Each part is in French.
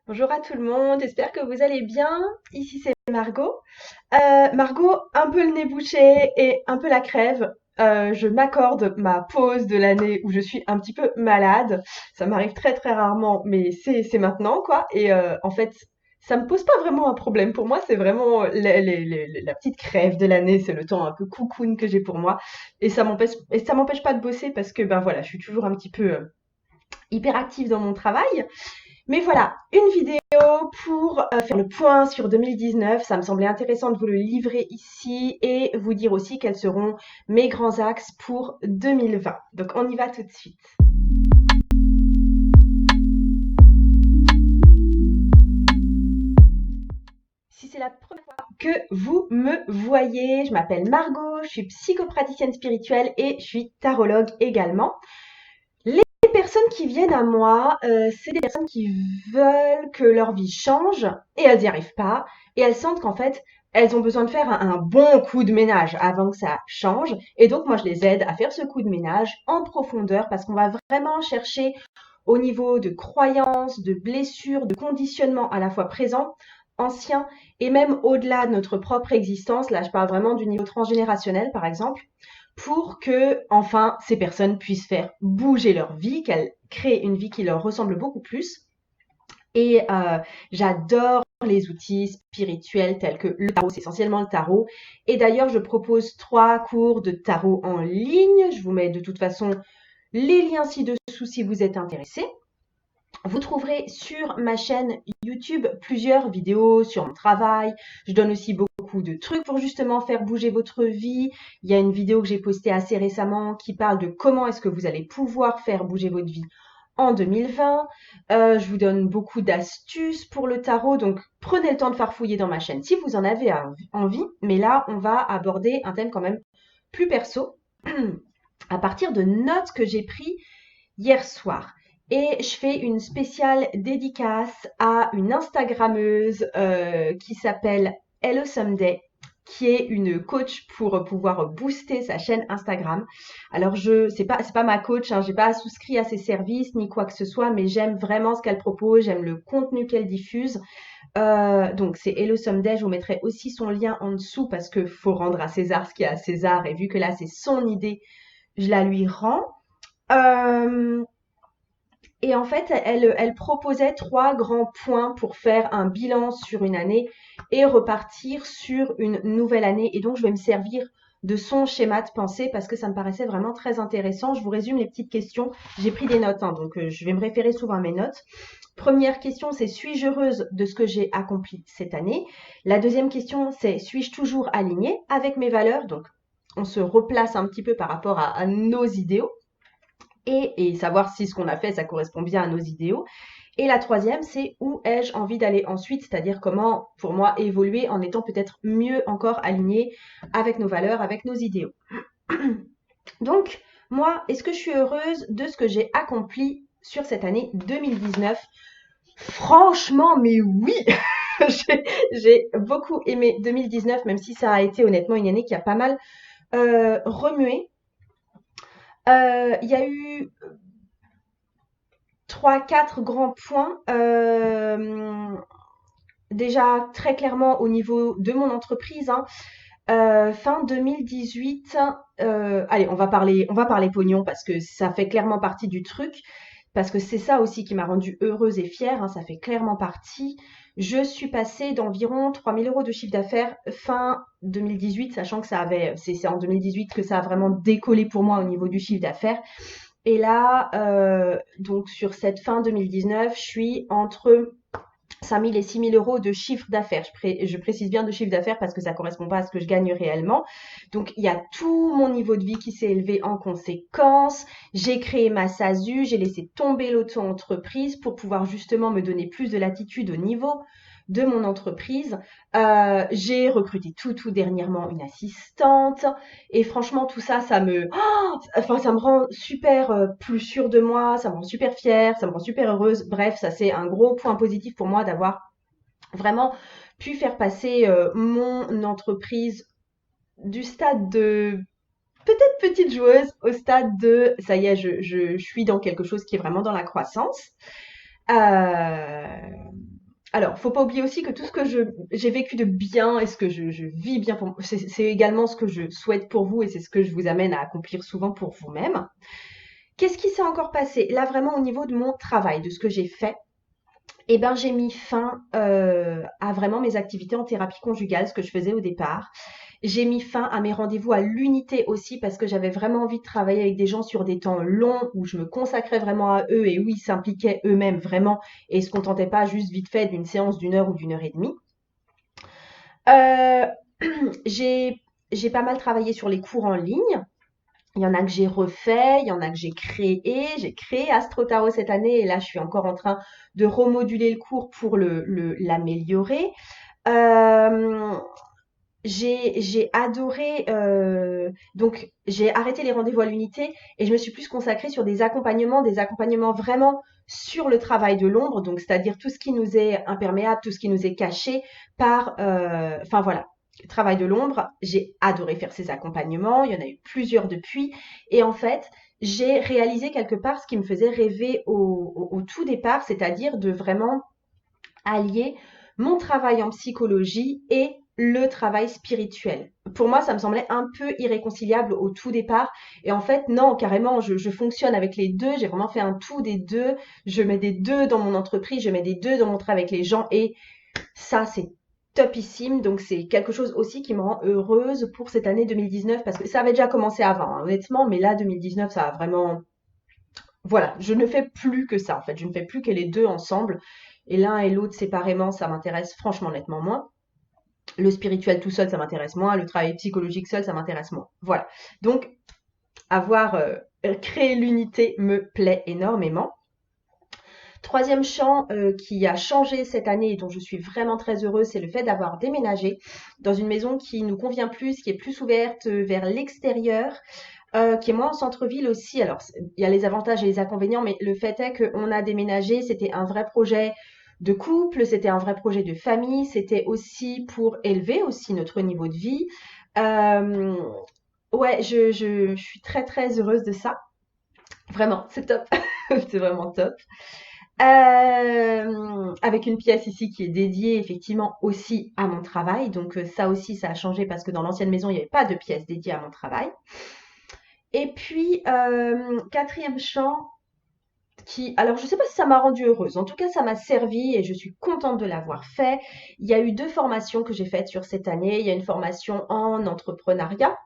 Bonjour à tout le monde, j'espère que vous allez bien. Ici c'est Margot. Margot, un peu le nez bouché et un peu la crève. Je m'accorde ma pause de l'année où je suis un petit peu malade. Ça m'arrive très très rarement, mais c'est maintenant quoi. En fait, ça me pose pas vraiment un problème. Pour moi, c'est vraiment la petite crève de l'année. C'est le temps un peu cocoon que j'ai pour moi. Et ça m'empêche pas de bosser parce que ben voilà, je suis toujours un petit peu hyperactive dans mon travail. Mais voilà, une vidéo pour faire le point sur 2019. Ça me semblait intéressant de vous le livrer ici et vous dire aussi quels seront mes grands axes pour 2020. Donc on y va tout de suite. Si c'est la première fois que vous me voyez, je m'appelle Margot, je suis psychopraticienne spirituelle et je suis tarologue également. Les personnes qui viennent à moi, c'est des personnes qui veulent que leur vie change et elles n'y arrivent pas. Et elles sentent qu'en fait, elles ont besoin de faire un bon coup de ménage avant que ça change. Et donc, moi, je les aide à faire ce coup de ménage en profondeur parce qu'on va vraiment chercher au niveau de croyances, de blessures, de conditionnements à la fois présents, anciens et même au-delà de notre propre existence. Là, je parle vraiment du niveau transgénérationnel, par exemple, pour que enfin ces personnes puissent faire bouger leur vie, qu'elles créent une vie qui leur ressemble beaucoup plus. Et j'adore les outils spirituels tels que le tarot, c'est essentiellement le tarot. Et d'ailleurs, je propose 3 cours de tarot en ligne. Je vous mets de toute façon les liens ci-dessous si vous êtes intéressés. Vous trouverez sur ma chaîne YouTube plusieurs vidéos sur mon travail. Je donne aussi beaucoup de trucs pour justement faire bouger votre vie. Il y a une vidéo que j'ai postée assez récemment qui parle de comment est-ce que vous allez pouvoir faire bouger votre vie en 2020. Je vous donne beaucoup d'astuces pour le tarot, donc prenez le temps de farfouiller dans ma chaîne si vous en avez envie. Mais là, on va aborder un thème quand même plus perso à partir de notes que j'ai prises hier soir. Et je fais une spéciale dédicace à une Instagrammeuse qui s'appelle Hello Someday, qui est une coach pour pouvoir booster sa chaîne Instagram. Alors c'est pas ma coach, hein, j'ai pas souscrit à ses services ni quoi que ce soit, mais j'aime vraiment ce qu'elle propose, j'aime le contenu qu'elle diffuse. Donc c'est Hello Someday, je vous mettrai aussi son lien en dessous parce que faut rendre à César ce qui est à César et vu que là c'est son idée, je la lui rends. Euh, et en fait, elle proposait 3 grands points pour faire un bilan sur une année et repartir sur une nouvelle année. Et donc, je vais me servir de son schéma de pensée parce que ça me paraissait vraiment très intéressant. Je vous résume les petites questions. J'ai pris des notes, hein, donc je vais me référer souvent à mes notes. Première question, c'est suis-je heureuse de ce que j'ai accompli cette année? La deuxième question, c'est suis-je toujours alignée avec mes valeurs? Donc, on se replace un petit peu par rapport à nos idéaux et savoir si ce qu'on a fait, ça correspond bien à nos idéaux. Et la troisième, c'est où ai-je envie d'aller ensuite, c'est-à-dire comment, pour moi, évoluer en étant peut-être mieux encore aligné avec nos valeurs, avec nos idéaux. Donc, moi, est-ce que je suis heureuse de ce que j'ai accompli sur cette année 2019? Franchement, mais oui, j'ai beaucoup aimé 2019, même si ça a été honnêtement une année qui a pas mal remué. Il y a eu 3, 4 grands points. Déjà, très clairement, au niveau de mon entreprise, hein, fin 2018, allez, on va parler pognon parce que ça fait clairement partie du truc, parce que c'est ça aussi qui m'a rendue heureuse et fière, hein, ça fait clairement partie. Je suis passée d'environ 3 000 € de chiffre d'affaires fin 2018, sachant que c'est en 2018 que ça a vraiment décollé pour moi au niveau du chiffre d'affaires. Et là, donc sur cette fin 2019, je suis entre 5 000 et 6 000 € de chiffre d'affaires. Je précise bien de chiffre d'affaires parce que ça correspond pas à ce que je gagne réellement. Donc, il y a tout mon niveau de vie qui s'est élevé en conséquence. J'ai créé ma SASU, j'ai laissé tomber l'auto-entreprise pour pouvoir justement me donner plus de latitude au niveau de mon entreprise. J'ai recruté tout dernièrement une assistante et franchement tout ça, ça me rend super plus sûre de moi, ça me rend super fière, ça me rend super heureuse. Bref, ça c'est un gros point positif pour moi d'avoir vraiment pu faire passer mon entreprise du stade de peut-être petite joueuse au stade de ça y est, je suis dans quelque chose qui est vraiment dans la croissance. Euh, alors, faut pas oublier aussi que tout ce que j'ai vécu de bien et ce que je vis bien pour moi, c'est également ce que je souhaite pour vous et c'est ce que je vous amène à accomplir souvent pour vous-même. Qu'est-ce qui s'est encore passé? Là, vraiment, au niveau de mon travail, de ce que j'ai fait, eh ben, j'ai mis fin à vraiment mes activités en thérapie conjugale, ce que je faisais au départ. J'ai mis fin à mes rendez-vous à l'unité aussi parce que j'avais vraiment envie de travailler avec des gens sur des temps longs où je me consacrais vraiment à eux et où ils s'impliquaient eux-mêmes vraiment et se contentaient pas juste vite fait d'une séance d'une heure ou d'une heure et demie. Euh, j'ai pas mal travaillé sur les cours en ligne. Il y en a que j'ai refait, il y en a que j'ai créé. J'ai créé Astro Tarot cette année et là, je suis encore en train de remoduler le cours pour l'améliorer. Euh, j'ai adoré, donc j'ai arrêté les rendez-vous à l'unité et je me suis plus consacrée sur des accompagnements vraiment sur le travail de l'ombre, donc c'est-à-dire tout ce qui nous est imperméable, tout ce qui nous est caché par, enfin voilà, travail de l'ombre. J'ai adoré faire ces accompagnements, il y en a eu plusieurs depuis, et en fait, j'ai réalisé quelque part ce qui me faisait rêver au tout départ, c'est-à-dire de vraiment allier mon travail en psychologie et le travail spirituel. Pour moi, ça me semblait un peu irréconciliable au tout départ. Et en fait, non, carrément, je fonctionne avec les deux. J'ai vraiment fait un tout des deux. Je mets des deux dans mon entreprise, je mets des deux dans mon travail avec les gens. Et ça, c'est topissime. Donc, c'est quelque chose aussi qui me rend heureuse pour cette année 2019 parce que ça avait déjà commencé avant, hein, honnêtement. Mais là, 2019, ça a vraiment voilà, je ne fais plus que ça en fait. Je ne fais plus que les deux ensemble. Et l'un et l'autre séparément, ça m'intéresse franchement nettement moins. Le spirituel tout seul, ça m'intéresse moins. Le travail psychologique seul, ça m'intéresse moins. Voilà. Donc, avoir créé l'unité me plaît énormément. Troisième champ qui a changé cette année et dont je suis vraiment très heureuse, c'est le fait d'avoir déménagé dans une maison qui nous convient plus, qui est plus ouverte vers l'extérieur, qui est moins en centre-ville aussi. Alors, il y a les avantages et les inconvénients, mais le fait est qu'on a déménagé, c'était un vrai projet de couple, c'était un vrai projet de famille, c'était aussi pour élever aussi notre niveau de vie. Euh, ouais, je suis très très heureuse de ça. Vraiment, c'est top. C'est vraiment top. Avec une pièce ici qui est dédiée effectivement aussi à mon travail. Donc ça aussi, ça a changé parce que dans l'ancienne maison, il n'y avait pas de pièce dédiée à mon travail. Et puis, quatrième champ, alors je ne sais pas si ça m'a rendue heureuse, en tout cas ça m'a servi et je suis contente de l'avoir fait. Il y a eu deux formations que j'ai faites sur cette année. Il y a une formation en entrepreneuriat,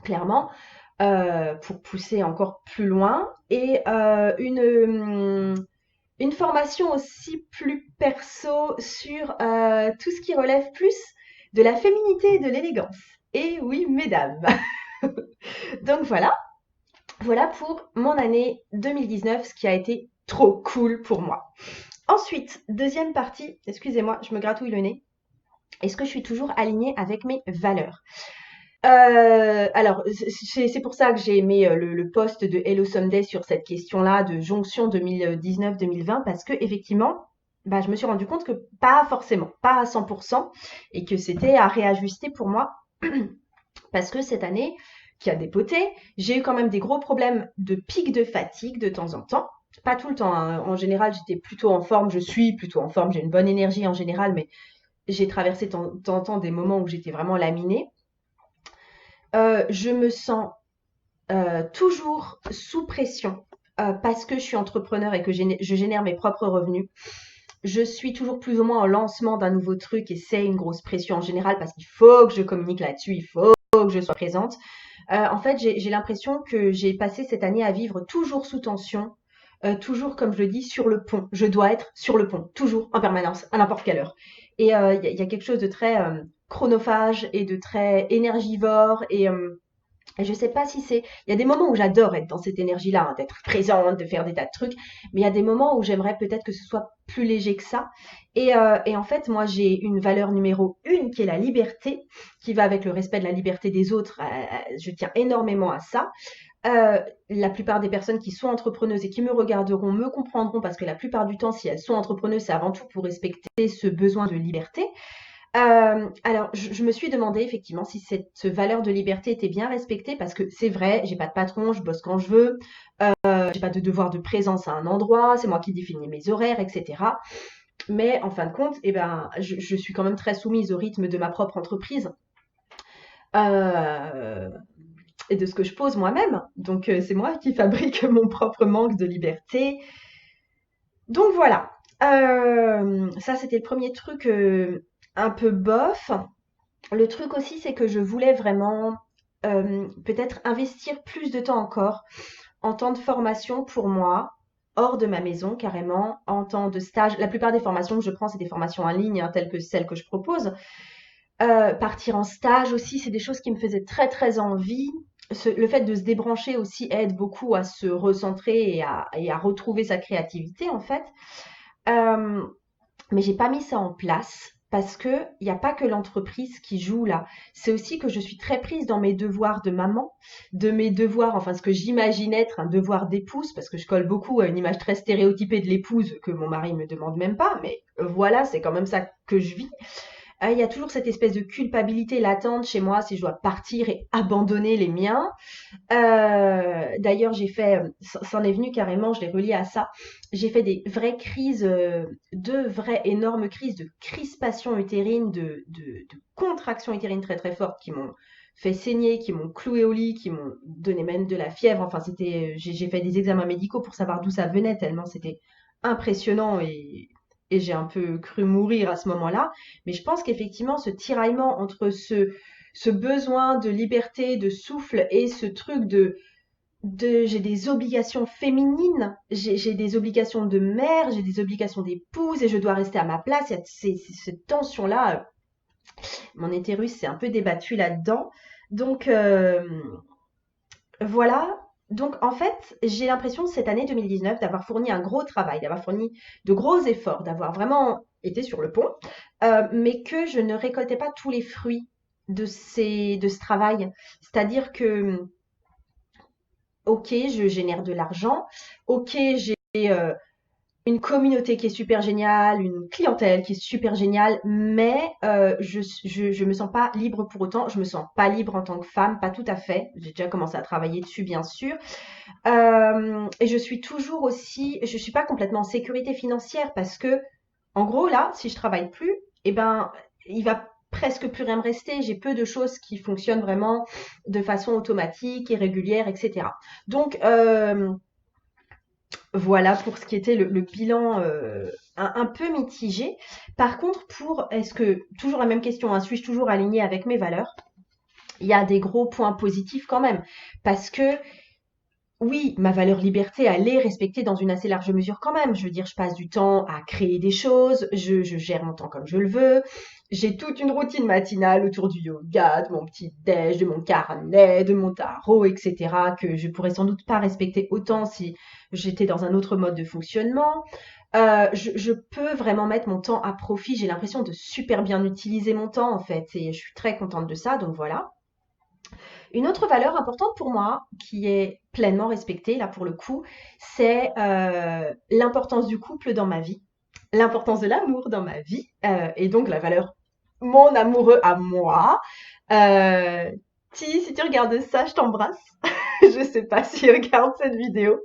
clairement, pour pousser encore plus loin, et une formation aussi plus perso sur tout ce qui relève plus de la féminité et de l'élégance. Et oui, mesdames. Donc voilà. Voilà pour mon année 2019, ce qui a été trop cool pour moi. Ensuite, deuxième partie, excusez-moi, je me gratouille le nez. Est-ce que je suis toujours alignée avec mes valeurs? Alors, c'est pour ça que j'ai aimé le post de Hello Sunday sur cette question-là de jonction 2019-2020 parce que effectivement, bah, je me suis rendu compte que pas forcément, pas à 100%, et que c'était à réajuster pour moi parce que cette année qui a dépoté, j'ai eu quand même des gros problèmes de pic de fatigue de temps en temps. Pas tout le temps, hein. En général, j'étais plutôt en forme, je suis plutôt en forme, j'ai une bonne énergie en général, mais j'ai traversé de temps en temps des moments où j'étais vraiment laminée. Je me sens toujours sous pression parce que je suis entrepreneur et que je génère mes propres revenus. Je suis toujours plus ou moins en lancement d'un nouveau truc et c'est une grosse pression en général parce qu'il faut que je communique là-dessus, il faut que je sois présente. En fait, j'ai l'impression que j'ai passé cette année à vivre toujours sous tension, toujours, comme je le dis, sur le pont. Je dois être sur le pont, toujours, en permanence, à n'importe quelle heure. Et il y a quelque chose de très chronophage et de très énergivore et je sais pas si c'est. Il y a des moments où j'adore être dans cette énergie-là, hein, d'être présente, de faire des tas de trucs, mais il y a des moments où j'aimerais peut-être que ce soit plus léger que ça. Et en fait, moi, j'ai une valeur numéro une qui est la liberté, qui va avec le respect de la liberté des autres. Je tiens énormément à ça. La plupart des personnes qui sont entrepreneuses et qui me regarderont me comprendront parce que la plupart du temps, si elles sont entrepreneuses, c'est avant tout pour respecter ce besoin de liberté. Alors, je me suis demandé effectivement si cette valeur de liberté était bien respectée parce que c'est vrai, j'ai pas de patron, je bosse quand je veux, j'ai pas de devoir de présence à un endroit, c'est moi qui définis mes horaires, etc. Mais en fin de compte, eh ben, je suis quand même très soumise au rythme de ma propre entreprise euh, et de ce que je pose moi-même. Donc, c'est moi qui fabrique mon propre manque de liberté. Donc voilà. Ça, c'était le premier truc un peu bof. Le truc aussi, c'est que je voulais vraiment peut-être investir plus de temps encore en temps de formation pour moi, hors de ma maison carrément, en temps de stage. La plupart des formations que je prends, c'est des formations en ligne, hein, telles que celles que je propose. Partir en stage aussi, c'est des choses qui me faisaient très très envie. Le fait de se débrancher aussi aide beaucoup à se recentrer et à retrouver sa créativité en fait. Euh, mais j'ai pas mis ça en place parce que il n'y a pas que l'entreprise qui joue là. C'est aussi que je suis très prise dans mes devoirs de maman, de mes devoirs, enfin ce que j'imagine être un devoir d'épouse, parce que je colle beaucoup à une image très stéréotypée de l'épouse que mon mari me demande même pas, mais voilà, c'est quand même ça que je vis. Il y a toujours cette espèce de culpabilité latente chez moi si je dois partir et abandonner les miens. D'ailleurs, j'ai fait, c'en est venu carrément, je l'ai relié à ça. J'ai fait des vraies crises, deux vraies énormes crises de crispation utérine, de contraction utérine très très fortes qui m'ont fait saigner, qui m'ont cloué au lit, qui m'ont donné même de la fièvre. Enfin, j'ai fait des examens médicaux pour savoir d'où ça venait tellement c'était impressionnant et j'ai un peu cru mourir à ce moment-là. Mais je pense qu'effectivement, ce tiraillement entre ce besoin de liberté, de souffle et ce truc de j'ai des obligations féminines, j'ai des obligations de mère, j'ai des obligations d'épouse et je dois rester à ma place. Il y a cette tension-là. Mon utérus s'est un peu débattu là-dedans. Donc voilà. Donc en fait, j'ai l'impression cette année 2019 d'avoir fourni un gros travail, d'avoir fourni de gros efforts, d'avoir vraiment été sur le pont, mais que je ne récoltais pas tous les fruits de ce travail. C'est-à-dire que ok, je génère de l'argent, ok, j'ai une communauté qui est super géniale, une clientèle qui est super géniale, mais je me sens pas libre pour autant. Je me sens pas libre en tant que femme, pas tout à fait. J'ai déjà commencé à travailler dessus, bien sûr. Et je suis toujours aussi, je suis pas complètement en sécurité financière parce que, en gros, là, si je travaille plus, eh ben, il va presque plus rien me rester. J'ai peu de choses qui fonctionnent vraiment de façon automatique et régulière, etc. Donc, voilà pour ce qui était le bilan un peu mitigé. Par contre, est-ce que, toujours la même question, hein, suis-je toujours alignée avec mes valeurs? Il y a des gros points positifs quand même. Parce que oui, ma valeur liberté, elle est respectée dans une assez large mesure quand même. Je veux dire, je passe du temps à créer des choses, je gère mon temps comme je le veux. J'ai toute une routine matinale autour du yoga, de mon petit déj, de mon carnet, de mon tarot, etc. que je pourrais sans doute pas respecter autant si j'étais dans un autre mode de fonctionnement. Je peux vraiment mettre mon temps à profit. J'ai l'impression de super bien utiliser mon temps en fait et je suis très contente de ça. Donc voilà. Une autre valeur importante pour moi, qui est pleinement respectée, là pour le coup, c'est l'importance du couple dans ma vie, l'importance de l'amour dans ma vie, et donc la valeur mon amoureux à moi. Euh, si tu regardes ça, je t'embrasse. Je sais pas s'il regarde cette vidéo.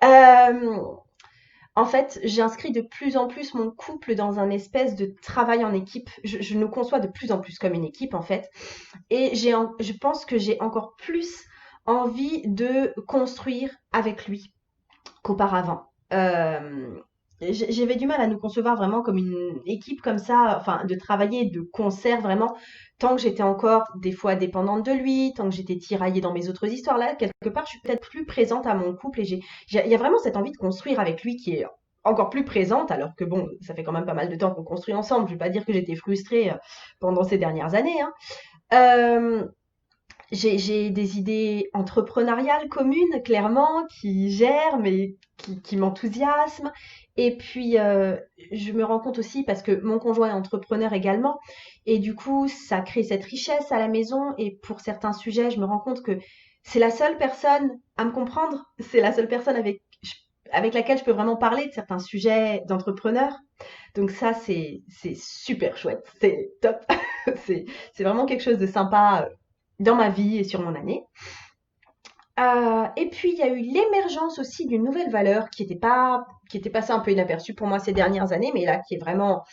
Euh, En fait, j'inscris de plus en plus mon couple dans un espèce de travail en équipe. Je nous conçois de plus en plus comme une équipe, en fait. Et je pense que j'ai encore plus envie de construire avec lui qu'auparavant. J'avais du mal à nous concevoir vraiment comme une équipe comme ça, enfin de travailler de concert vraiment, tant que j'étais encore des fois dépendante de lui, tant que j'étais tiraillée dans mes autres histoires là, quelque part je suis peut-être plus présente à mon couple et il y a vraiment cette envie de construire avec lui qui est encore plus présente, alors que bon, ça fait quand même pas mal de temps qu'on construit ensemble. Je vais pas dire que j'étais frustrée pendant ces dernières années, hein. Euh, j'ai des idées entrepreneuriales communes, clairement, qui germent et qui m'enthousiasment. Et puis, je me rends compte aussi, parce que mon conjoint est entrepreneur également, et du coup, ça crée cette richesse à la maison. Et pour certains sujets, je me rends compte que c'est la seule personne à me comprendre, c'est la seule personne avec laquelle je peux vraiment parler de certains sujets d'entrepreneur. Donc ça, c'est super chouette, c'est top. C'est vraiment quelque chose de sympa dans ma vie et sur mon année. Et puis, il y a eu l'émergence aussi d'une nouvelle valeur qui était passée un peu inaperçue pour moi ces dernières années, mais là, qui est vraiment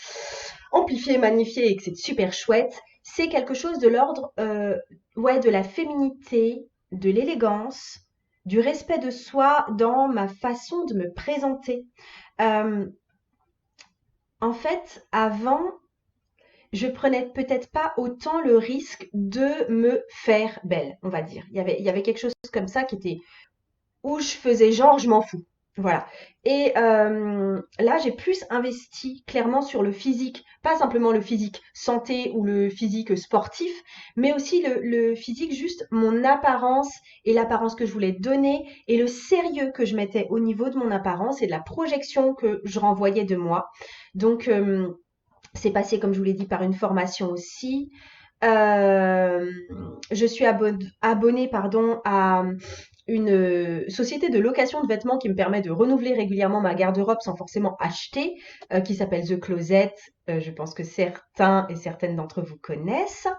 amplifiée, magnifiée et que c'est super chouette. C'est quelque chose de l'ordre, ouais, de la féminité, de l'élégance, du respect de soi dans ma façon de me présenter. Euh, En fait, avant, je prenais peut-être pas autant le risque de me faire belle, on va dire. Il y avait quelque chose comme ça qui était où je faisais genre je m'en fous. Voilà. Et là, j'ai plus investi clairement sur le physique, pas simplement le physique santé ou le physique sportif, mais aussi le physique juste mon apparence et l'apparence que je voulais donner et le sérieux que je mettais au niveau de mon apparence et de la projection que je renvoyais de moi. Donc, c'est passé, comme je vous l'ai dit, par une formation aussi. Euh, je suis abonnée pardon, à une société de location de vêtements qui me permet de renouveler régulièrement ma garde-robe sans forcément acheter, qui s'appelle The Closet. Je pense que certains et certaines d'entre vous connaissent.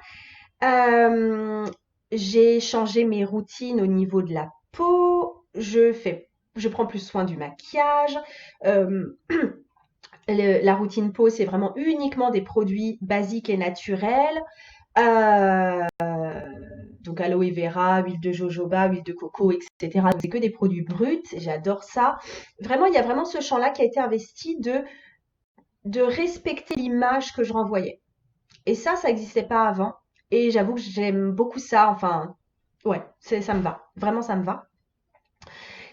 Euh, j'ai changé mes routines au niveau de la peau. Je prends plus soin du maquillage. Euh, la routine peau, c'est vraiment uniquement des produits basiques et naturels. Euh, donc aloe vera, huile de jojoba, huile de coco, etc. Donc, c'est que des produits bruts, j'adore ça. Vraiment, il y a vraiment ce champ-là qui a été investi de respecter l'image que je renvoyais. Et ça n'existait pas avant. Et j'avoue que j'aime beaucoup ça. Enfin, ouais, ça me va. Vraiment, ça me va.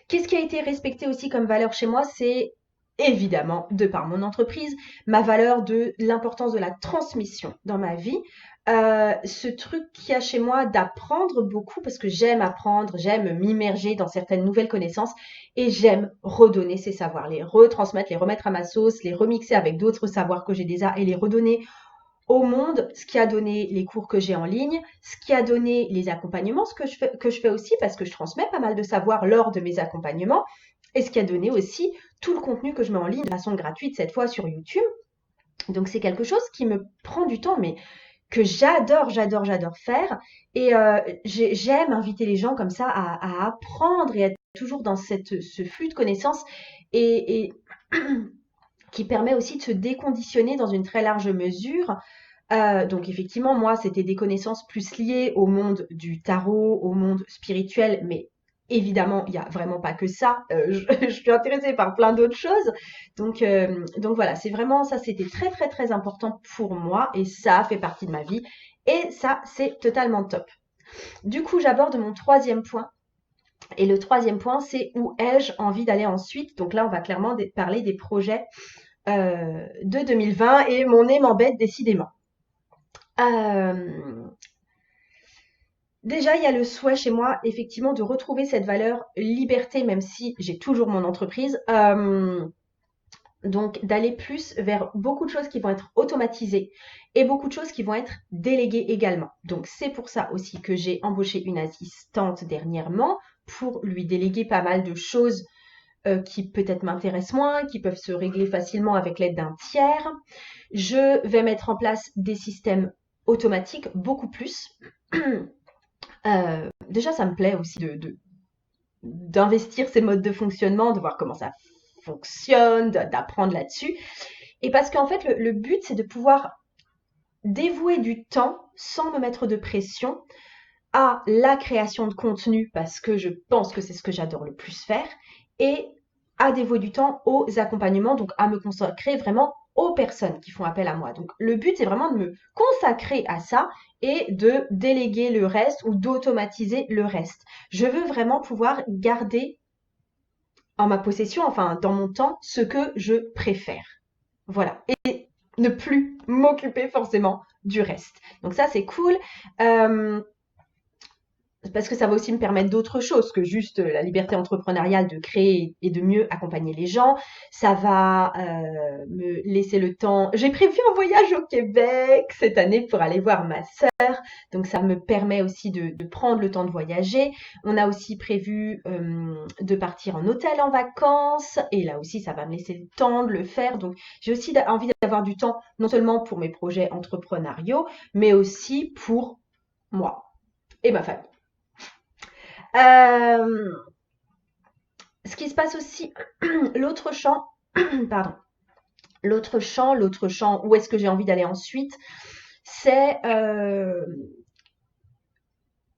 Qu'est-ce qui a été respecté aussi comme valeur chez moi? C'est évidemment, de par mon entreprise, ma valeur de l'importance de la transmission dans ma vie. Ce truc qu'il y a chez moi d'apprendre beaucoup, parce que j'aime apprendre, j'aime m'immerger dans certaines nouvelles connaissances et j'aime redonner ces savoirs, les retransmettre, les remettre à ma sauce, les remixer avec d'autres savoirs que j'ai déjà et les redonner au monde, ce qui a donné les cours que j'ai en ligne, ce qui a donné les accompagnements, ce que je fais aussi parce que je transmets pas mal de savoir lors de mes accompagnements, et ce qui a donné aussi tout le contenu que je mets en ligne de façon gratuite cette fois sur YouTube. Donc c'est quelque chose qui me prend du temps, mais que j'adore faire. Et j'aime inviter les gens comme ça à apprendre et être toujours dans ce flux de connaissances et qui permet aussi de se déconditionner dans une très large mesure. Donc effectivement, moi, c'était des connaissances plus liées au monde du tarot, au monde spirituel, mais évidemment, il n'y a vraiment pas que ça. Je suis intéressée par plein d'autres choses. Donc voilà, c'est vraiment ça, c'était très très très important pour moi et ça fait partie de ma vie. Et ça, c'est totalement top. Du coup, j'aborde mon troisième point. Et le troisième point, c'est où ai-je envie d'aller ensuite. Donc là, on va clairement parler des projets de 2020 et mon nez m'embête décidément. Euh, Déjà, il y a le souhait chez moi, effectivement, de retrouver cette valeur liberté, même si j'ai toujours mon entreprise. Donc, d'aller plus vers beaucoup de choses qui vont être automatisées et beaucoup de choses qui vont être déléguées également. Donc, c'est pour ça aussi que j'ai embauché une assistante dernièrement pour lui déléguer pas mal de choses qui peut-être m'intéressent moins, qui peuvent se régler facilement avec l'aide d'un tiers. Je vais mettre en place des systèmes automatiques beaucoup plus. Déjà, ça me plaît aussi d'investir ces modes de fonctionnement, de voir comment ça fonctionne, d'apprendre là-dessus. Et parce qu'en fait, le but, c'est de pouvoir dévouer du temps sans me mettre de pression à la création de contenu, parce que je pense que c'est ce que j'adore le plus faire, et à dévouer du temps aux accompagnements, donc à me consacrer vraiment aux personnes qui font appel à moi. Donc le but, c'est vraiment de me consacrer à ça et de déléguer le reste ou d'automatiser le reste. Je veux vraiment pouvoir garder en ma possession, enfin dans mon temps, ce que je préfère. Voilà. Et ne plus m'occuper forcément du reste. Donc ça, c'est cool. Euh, Parce que ça va aussi me permettre d'autres choses que juste la liberté entrepreneuriale de créer et de mieux accompagner les gens. Ça va me laisser le temps. J'ai prévu un voyage au Québec cette année pour aller voir ma sœur. Donc ça me permet aussi de prendre le temps de voyager. On a aussi prévu de partir en hôtel en vacances. Et là aussi, ça va me laisser le temps de le faire. Donc j'ai aussi envie d'avoir du temps, non seulement pour mes projets entrepreneuriaux, mais aussi pour moi et ma famille. Euh, Ce qui se passe aussi, l'autre champ, pardon, l'autre champ, où est-ce que j'ai envie d'aller ensuite, c'est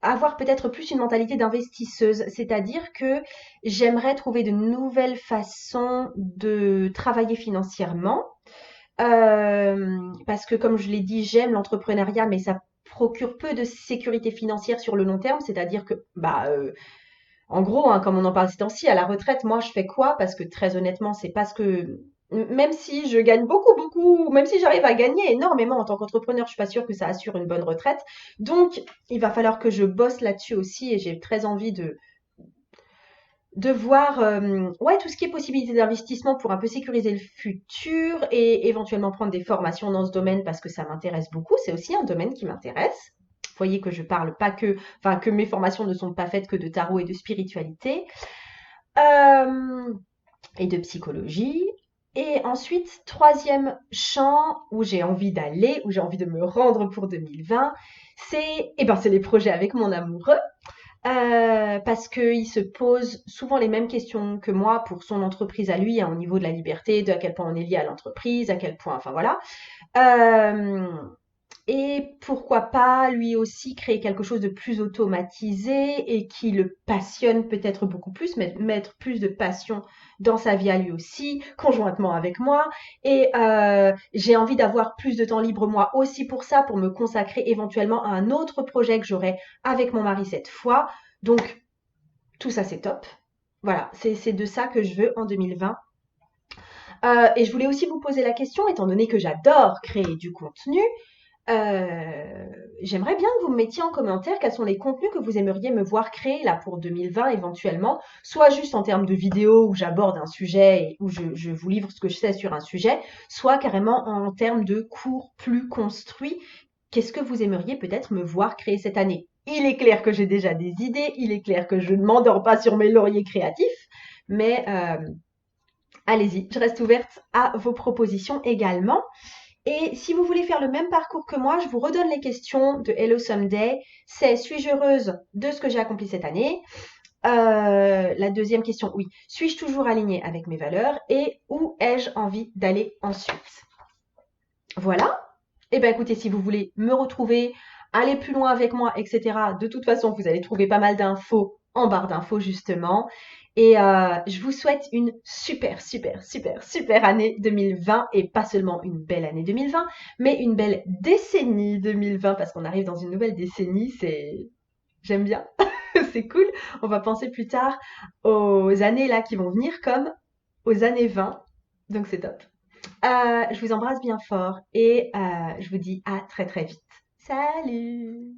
avoir peut-être plus une mentalité d'investisseuse, c'est-à-dire que j'aimerais trouver de nouvelles façons de travailler financièrement, parce que comme je l'ai dit, j'aime l'entrepreneuriat, mais ça procure peu de sécurité financière sur le long terme, c'est-à-dire que, en gros, hein, comme on en parle ces temps-ci, à la retraite, moi, je fais quoi? Parce que très honnêtement, c'est pas ce que... Même si je gagne beaucoup, beaucoup, même si j'arrive à gagner énormément en tant qu'entrepreneur, je suis pas sûre que ça assure une bonne retraite. Donc, il va falloir que je bosse là-dessus aussi et j'ai très envie de voir ouais, tout ce qui est possibilité d'investissement pour un peu sécuriser le futur et éventuellement prendre des formations dans ce domaine parce que ça m'intéresse beaucoup. C'est aussi un domaine qui m'intéresse. Vous voyez que je parle pas que, enfin, que mes formations ne sont pas faites que de tarot et de spiritualité euh, et de psychologie. Et ensuite, troisième champ où j'ai envie d'aller, où j'ai envie de me rendre pour 2020, c'est les projets avec mon amoureux. Parce qu'il se pose souvent les mêmes questions que moi pour son entreprise à lui, hein, au niveau de la liberté, de à quel point on est lié à l'entreprise, à quel point, enfin voilà. Euh, et pourquoi pas lui aussi créer quelque chose de plus automatisé et qui le passionne peut-être beaucoup plus, mettre plus de passion dans sa vie à lui aussi, conjointement avec moi. Et j'ai envie d'avoir plus de temps libre moi aussi pour ça, pour me consacrer éventuellement à un autre projet que j'aurai avec mon mari cette fois. Donc tout ça c'est top. Voilà, c'est de ça que je veux en 2020. Et je voulais aussi vous poser la question, étant donné que j'adore créer du contenu, j'aimerais bien que vous me mettiez en commentaire quels sont les contenus que vous aimeriez me voir créer là pour 2020 éventuellement, soit juste en termes de vidéos où j'aborde un sujet et où je vous livre ce que je sais sur un sujet, soit carrément en termes de cours plus construits. Qu'est-ce que vous aimeriez peut-être me voir créer cette année? Il est clair que j'ai déjà des idées, il est clair que je ne m'endors pas sur mes lauriers créatifs, mais allez-y, je reste ouverte à vos propositions également. Et si vous voulez faire le même parcours que moi, je vous redonne les questions de Hello Someday. C'est suis-je heureuse de ce que j'ai accompli cette année? La deuxième question, oui. Suis-je toujours alignée avec mes valeurs? Et où ai-je envie d'aller ensuite? Voilà. Eh bien, écoutez, si vous voulez me retrouver, aller plus loin avec moi, etc., de toute façon, vous allez trouver pas mal d'infos en barre d'infos, justement. Et je vous souhaite une super, super, super, super année 2020 et pas seulement une belle année 2020, mais une belle décennie 2020 parce qu'on arrive dans une nouvelle décennie. J'aime bien, c'est cool. On va penser plus tard aux années là qui vont venir comme aux années 20. Donc c'est top. Je vous embrasse bien fort et je vous dis à très très vite. Salut!